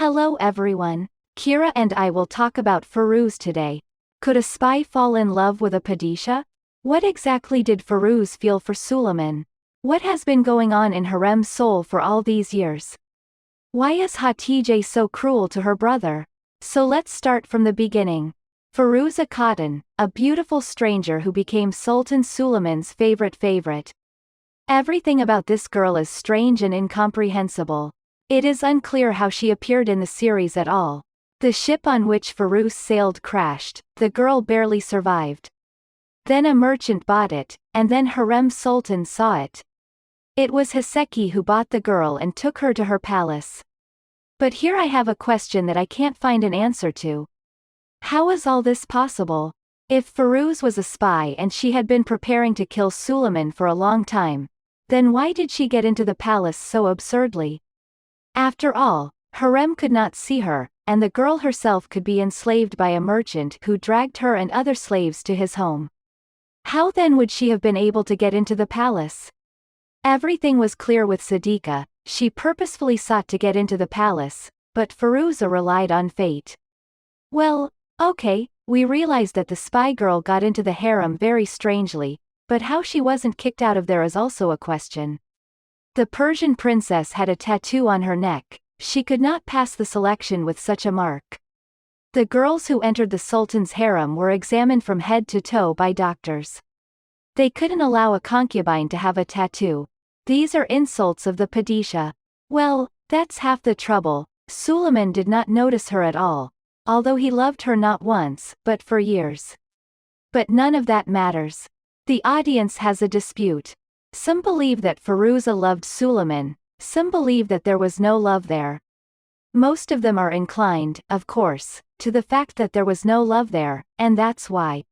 Hello everyone. Kira and I will talk about Firuz today. Could a spy fall in love with a padishah? What exactly did Firuz feel for Suleiman? What has been going on in Hurrem's soul for all these years? Why is Hatice so cruel to her brother? So let's start from the beginning. Firuzeh Khatun, a beautiful stranger who became Sultan Suleiman's favorite. Everything about this girl is strange and incomprehensible. It is unclear how she appeared in the series at all. The ship on which Firuz sailed crashed, the girl barely survived. Then a merchant bought it, and then Hurrem Sultan saw it. It was Hatice who bought the girl and took her to her palace. But here I have a question that I can't find an answer to. How is all this possible? If Firuz was a spy and she had been preparing to kill Suleiman for a long time, then why did she get into the palace so absurdly? After all, Hurrem could not see her, and the girl herself could be enslaved by a merchant who dragged her and other slaves to his home. How then would she have been able to get into the palace? Everything was clear with Siddiqa. She purposefully sought to get into the palace, but Firuzeh relied on fate. Well, okay, we realize that the spy girl got into the harem very strangely, but how she wasn't kicked out of there is also a question. The Persian princess had a tattoo on her neck. She could not pass the selection with such a mark. The girls who entered the sultan's harem were examined from head to toe by doctors. They couldn't allow a concubine to have a tattoo. These are insults of the padishah. Well, that's half the trouble. Suleiman did not notice her at all, although he loved her not once, but for years. But none of that matters. The audience has a dispute. Some believe that Firuzeh loved Suleiman, some believe that there was no love there. Most of them are inclined, of course, to the fact that there was no love there, and that's why.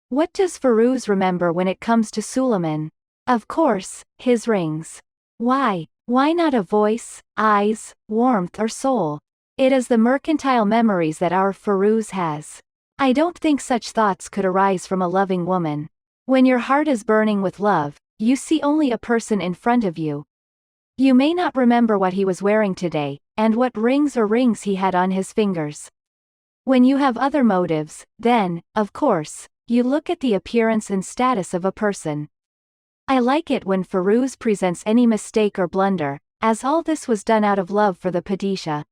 What does Firuz remember when it comes to Suleiman? Of course, his rings. Why? Why not a voice, eyes, warmth or soul? It is the mercantile memories that our Firuz has. I don't think such thoughts could arise from a loving woman. When your heart is burning with love, you see only a person in front of you. You may not remember what he was wearing today, and what rings he had on his fingers. When you have other motives, then, of course, you look at the appearance and status of a person. I like it when Firuz presents any mistake or blunder, as all this was done out of love for the padishah.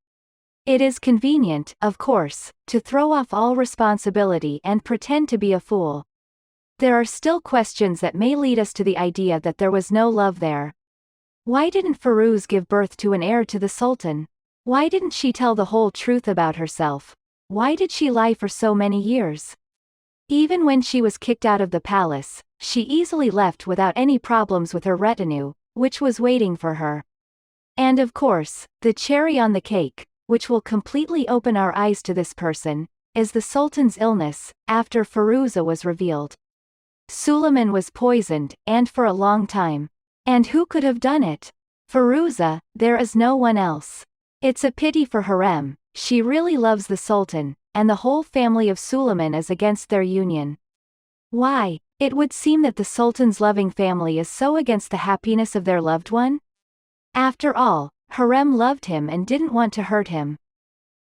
It is convenient, of course, to throw off all responsibility and pretend to be a fool. There are still questions that may lead us to the idea that there was no love there. Why didn't Firuz give birth to an heir to the Sultan? Why didn't she tell the whole truth about herself? Why did she lie for so many years? Even when she was kicked out of the palace, she easily left without any problems with her retinue, which was waiting for her. And of course, the cherry on the cake, which will completely open our eyes to this person, is the Sultan's illness, after Firuzeh was revealed. Suleiman was poisoned, and for a long time. And who could have done it? Firuzeh, there is no one else. It's a pity for Hurrem, she really loves the Sultan, and the whole family of Suleiman is against their union. Why? It would seem that the Sultan's loving family is so against the happiness of their loved one? After all, Hurrem loved him and didn't want to hurt him.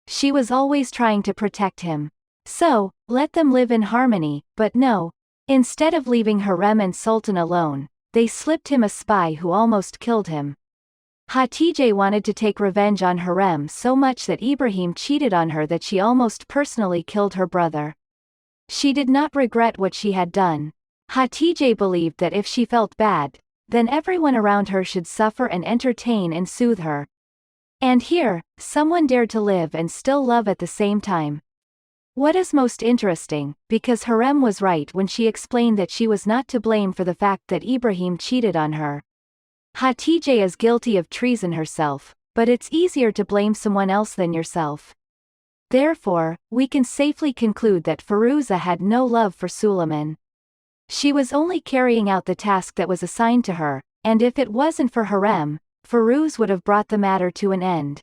She was always trying to protect him. So, let them live in harmony, but no. Instead of leaving Hurrem and Sultan alone, they slipped him a spy who almost killed him. Hatice wanted to take revenge on Hurrem so much that Ibrahim cheated on her that she almost personally killed her brother. She did not regret what she had done. Hatice believed that if she felt bad, then everyone around her should suffer and entertain and soothe her. And here, someone dared to live and still love at the same time. What is most interesting, because Hurrem was right when she explained that she was not to blame for the fact that Ibrahim cheated on her. Hatice is guilty of treason herself, but it's easier to blame someone else than yourself. Therefore, we can safely conclude that Firuzeh had no love for Suleiman. She was only carrying out the task that was assigned to her, and if it wasn't for Hurrem, Firuz would have brought the matter to an end.